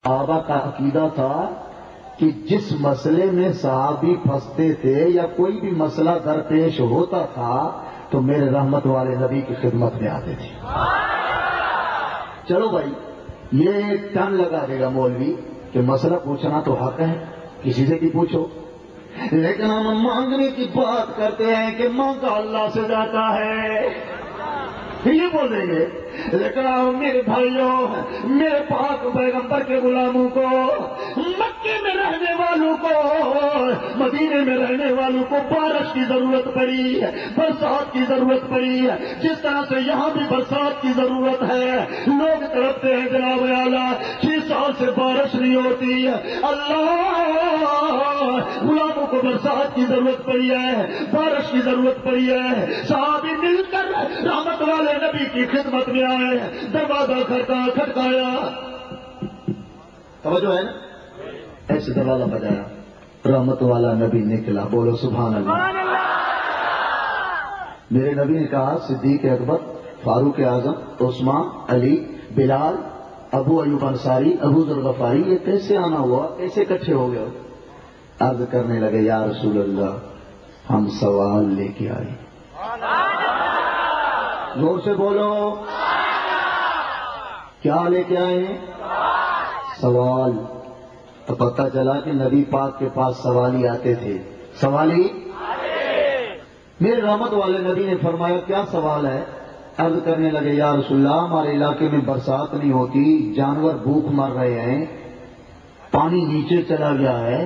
صحابہ کا عقیدہ تھا کہ جس مسئلے میں صحابی پھنستے تھے یا کوئی بھی مسئلہ درپیش ہوتا تھا تو میرے رحمت والے نبی کی خدمت میں آتے تھے. چلو بھائی، یہ ٹن لگا دے گا مولوی کہ مسئلہ پوچھنا تو حق ہے، کسی سے بھی پوچھو، لیکن ہم مانگنے کی بات کرتے ہیں کہ مانگا اللہ سے جاتا ہے، یہ بولیں گے. لیکن میرے بھائیوں، میرے پاک پیغمبر کے غلاموں کو، مکے میں رہنے والوں کو، مدینے میں رہنے والوں کو بارش کی ضرورت پڑی ہے، برسات کی ضرورت پڑی ہے. جس طرح سے یہاں بھی برسات کی ضرورت ہے. لوگ تڑپتے ہیں جناب اعلیٰ، 6 سال سے بارش نہیں ہوتی ہے. اللہ، غلاموں کو برسات کی ضرورت پڑی ہے، بارش کی ضرورت پڑی ہے. صحابی مل کر رحمت والے نبی کی خدمت میں آئے، دروازہ کھٹکایا. توجہ ہے نا؟ ایسے دروازہ بجایا، رحمت والا نبی نکلا. بولو سبحان اللہ. میرے نبی نے کہا صدیق اکبر، فاروق اعظم، عثمان، علی، بلال، ابو ایوب انصاری، ابو ذر غفاری، یہ کیسے آنا ہوا، کیسے اکٹھے ہو گئے؟ عرض کرنے لگے یا رسول اللہ ہم سوال لے کے آئے. زور سے بولو، کیا لے کے آئے ہیں؟ سوال. تو پتہ چلا کہ نبی پاک کے پاس سوالی آتے تھے. سوالی میرے رحمت والے نبی نے فرمایا کیا سوال ہے؟ عرض کرنے لگے یا رسول اللہ ہمارے علاقے میں برسات نہیں ہوتی، جانور بھوک مر رہے ہیں، پانی نیچے چلا گیا ہے،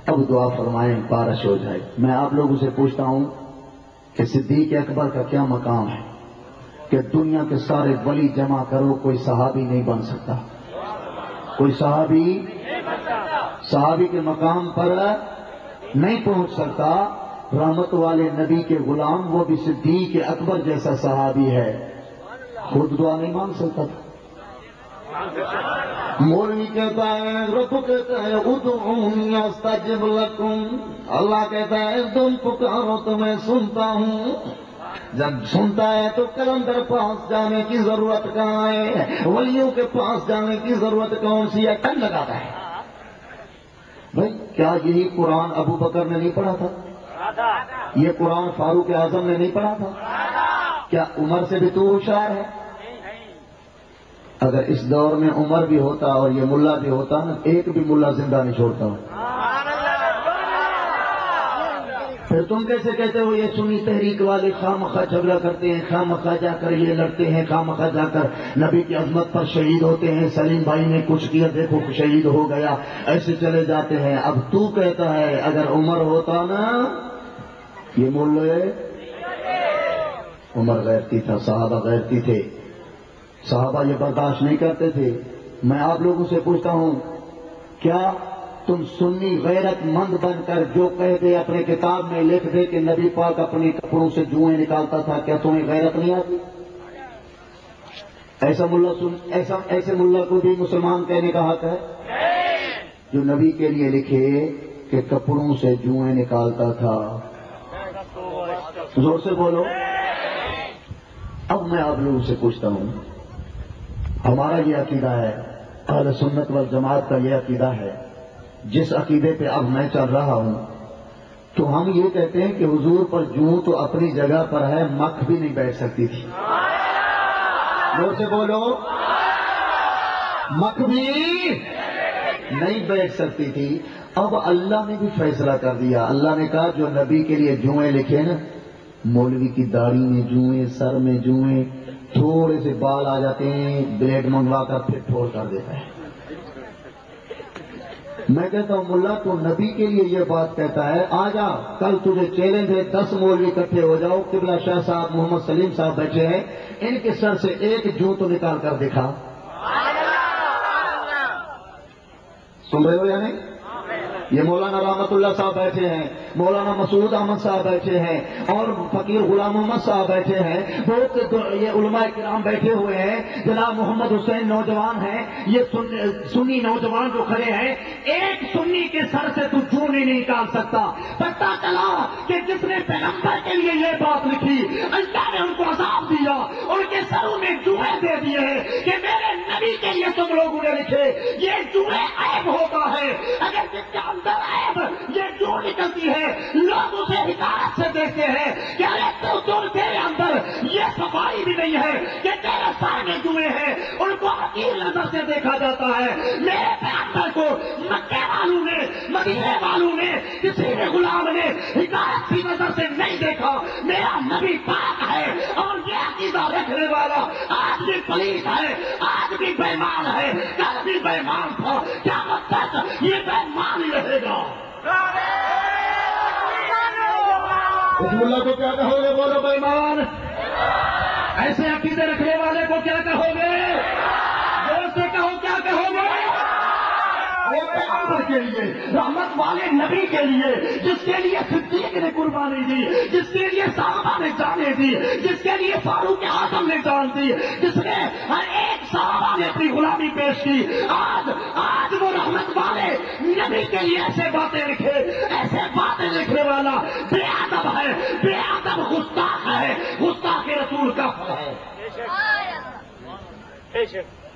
اب دعا فرمائیں بارش ہو جائے. میں آپ لوگوں سے پوچھتا ہوں کہ صدیق اکبر کا کیا مقام ہے کہ دنیا کے سارے ولی جمع کرو کوئی صحابی نہیں بن سکتا، کوئی صحابی کے مقام پر نہیں پہنچ سکتا. رحمت والے نبی کے غلام، وہ بھی صدیق اکبر جیسا صحابی ہے، خود دعا نہیں مانگ سکتا تھا. مولوی کہتا ہے، رب کہتا ہے ادعونی استجب لکم، اللہ کہتا ہے تم پکارو تو میں سنتا ہوں. جب سنتا ہے تو کلندر پاس جانے کی ضرورت کہاں ہے، ولیوں کے پاس جانے کی ضرورت کون سی ہے؟ ٹن لگاتا ہے. بھائی کیا یہی قرآن ابو بکر نے نہیں پڑھا تھا؟ یہ قرآن فاروق اعظم نے نہیں پڑھا تھا؟ کیا عمر سے بھی تو ہوشیار ہے؟ اگر اس دور میں عمر بھی ہوتا اور یہ ملا بھی ہوتا نا، ایک بھی ملا زندہ نہیں چھوڑتا ہوں. پھر تم کیسے کہتے ہو یہ سنی تحریک والے خواہ جھگڑا کرتے ہیں، خواہ جا کر یہ لڑتے ہیں، خواہ جا کر نبی کی عظمت پر شہید ہوتے ہیں، سلیم بھائی نے کچھ کیا دیکھو شہید ہو گیا، ایسے چلے جاتے ہیں. اب تو کہتا ہے اگر عمر ہوتا نا، یہ مولے عمر غیرتی تھا، صحابہ غیرتی تھے، صحابہ یہ برداشت نہیں کرتے تھے. میں آپ لوگوں سے پوچھتا ہوں کیا تم سنی غیرت مند بن کر جو کہہ دے اپنے کتاب میں لکھ دے کہ نبی پاک اپنے کپڑوں سے جوئیں نکالتا تھا، کیا تمہیں غیرت نہیں آتی؟ ایسے ملا کو بھی مسلمان کہنے کا حق ہے جو نبی کے لیے لکھے کہ کپڑوں سے جوئیں نکالتا تھا. زور سے بولو. اب میں آپ لوگوں سے پوچھتا ہوں، ہمارا یہ عقیدہ ہے، اہل سنت والجماعت کا یہ عقیدہ ہے، جس عقیدے پہ اب میں چل رہا ہوں، تو ہم یہ کہتے ہیں کہ حضور پر جوں تو اپنی جگہ پر ہے، مکھ بھی نہیں بیٹھ سکتی تھی. زور سے بولو. مکھ بھی نہیں بیٹھ سکتی تھی. اب اللہ نے بھی فیصلہ کر دیا. اللہ نے کہا جو نبی کے لیے جوئیں لکھے نا، مولوی کی داڑھی میں جوئیں، سر میں جوئیں، تھوڑے سے بال آ جاتے ہیں، بلیڈ منگوا کر پھر پھوڑ کر دیتا ہے. میں کہتا ہوں ملا تو نبی کے لیے یہ بات کہتا ہے، آ جا کل تجھے چیلنج ہے، 10 مولوی اکٹھے ہو جاؤ، قبلہ شاہ صاحب محمد سلیم صاحب بیٹھے ہیں، ان کے سر سے ایک جو تو نکال کر دکھا. سن رہے ہو یا نہیں؟ یہ مولانا رحمت اللہ صاحب بیٹھے ہیں، مولانا مسعود احمد صاحب بیٹھے ہیں، اور فقیر غلام محمد صاحب بیٹھے ہیں، بہت یہ علماء کرام بیٹھے ہوئے ہیں، جناب محمد حسین نوجوان ہیں، یہ سنی نوجوان جو کھڑے ہیں، ایک سنی کے سر سے تو جوں نہیں نکال سکتا۔ پتہ چلا کہ جس نے پیغمبر کے لیے یہ بات لکھی، اللہ نے ان کو عذاب دیا، ان کے سروں میں جوئے دے دیے ہیں کہ میرے نبی کے لیے تم لوگوں نے لکھے۔ یہ جوئے عیب ہوتا ہے، اگر جس کے اندر عیب یہ جو نکلتی ہے، لوگ اسے حکایت سے دیکھتے ہیں کہ ارے تو تیرے اندر یہ صفائی بھی نہیں ہے کہ تیرے سر میں جوئے ہیں، ان کو حقیر نظر سے دیکھا جاتا ہے۔ میرے پیغمبر کو مکے والوں نے، مدینے والوں نے، کسی نے غلام نے حکایت کی نظر سے نہیں دیکھا۔ میرا نبی پاک ہے، اور یہ عقیدہ رکھنے والا آج بھی پلیت ہے، آج بھی بے ایمان ہے، کل بھی بے ایمان تھا، قیامت تک یہ بے ایمان ہی رہے گا۔ اس ملا کو کیا کہو گے؟ بولو بے ایمان۔ ایسے عقیدے رکھنے والے کو کیا کہو گے؟ زور سے کہو، کیا کہو گے؟ پیغمبر کے لیے، رحمت والے نبی کے لیے، جس کے لیے صدیق نے قربانی دی، جس کے لیے صحابہ نے جانیں دی، جس کے لیے فاروق اعظم نے جان دی، جس نے ہر ایک صحابہ نے اپنی غلامی پیش کی، آج وہ رحمت والے نبی کے لیے ایسے باتیں لکھے، ایسے باتیں لکھنے والا بے ادب ہے، بے ادب گستاخ ہے، گستاخ رسول کا ہے۔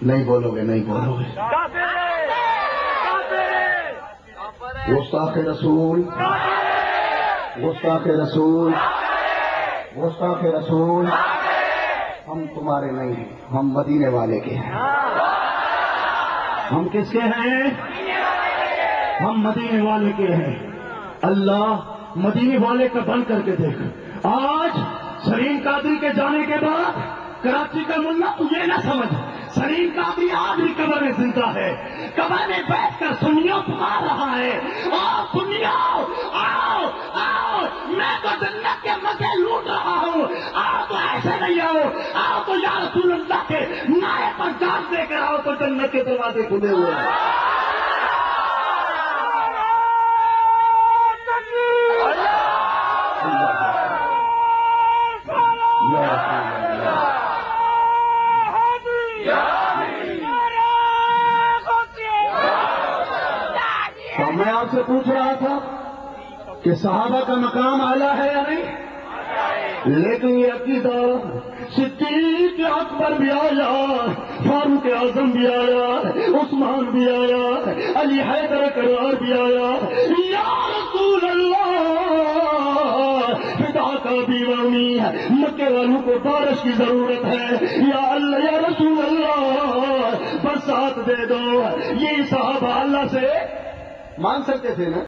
نہیں بولو گے، نہیں بولو گے۔ گستاخ رسول، گستاخ رسول، گستاخ رسول، ہم تمہارے نہیں ہیں، ہم مدینے والے کے ہیں۔ ہم کس کے ہیں؟ ہم مدینے والے کے ہیں۔ اللہ مدینے والے کا بن کر کے دیکھ۔ آج سلیم قادری کے جانے کے بعد کراچی کا ملا تو یہ نہ سمجھ، سلیم قادری آج بھی قبر میں زندہ ہے، قبر میں بیٹھ کر سنیوں پکار رہا ہے، اور سنیوں آؤ آؤ، میں تو جنت کے مزے لوٹ رہا ہوں، آؤ تو ایسے نہیں آؤ، آؤ تو یا رسول اللہ کے نعرے پر جان دے کر آؤ تو جنت کے دروازے کھلے ہوئے ہیں۔ میں آپ سے پوچھ رہا تھا کہ صحابہ کا مقام اعلیٰ ہے یا نہیں، لیکن یہ عقیدہ صدیق اکبر بھی آیا، فاروق اعظم بھی آیا، عثمان بھی آیا، علی حیدر کرار بھی آیا، یا رسول اللہ فدا کا بیوانی، مکے والوں کو بارش کی ضرورت ہے، یا اللہ یا رسول اللہ برسات دے دو۔ یہ صحابہ اللہ سے مان سکتے تھے نا؟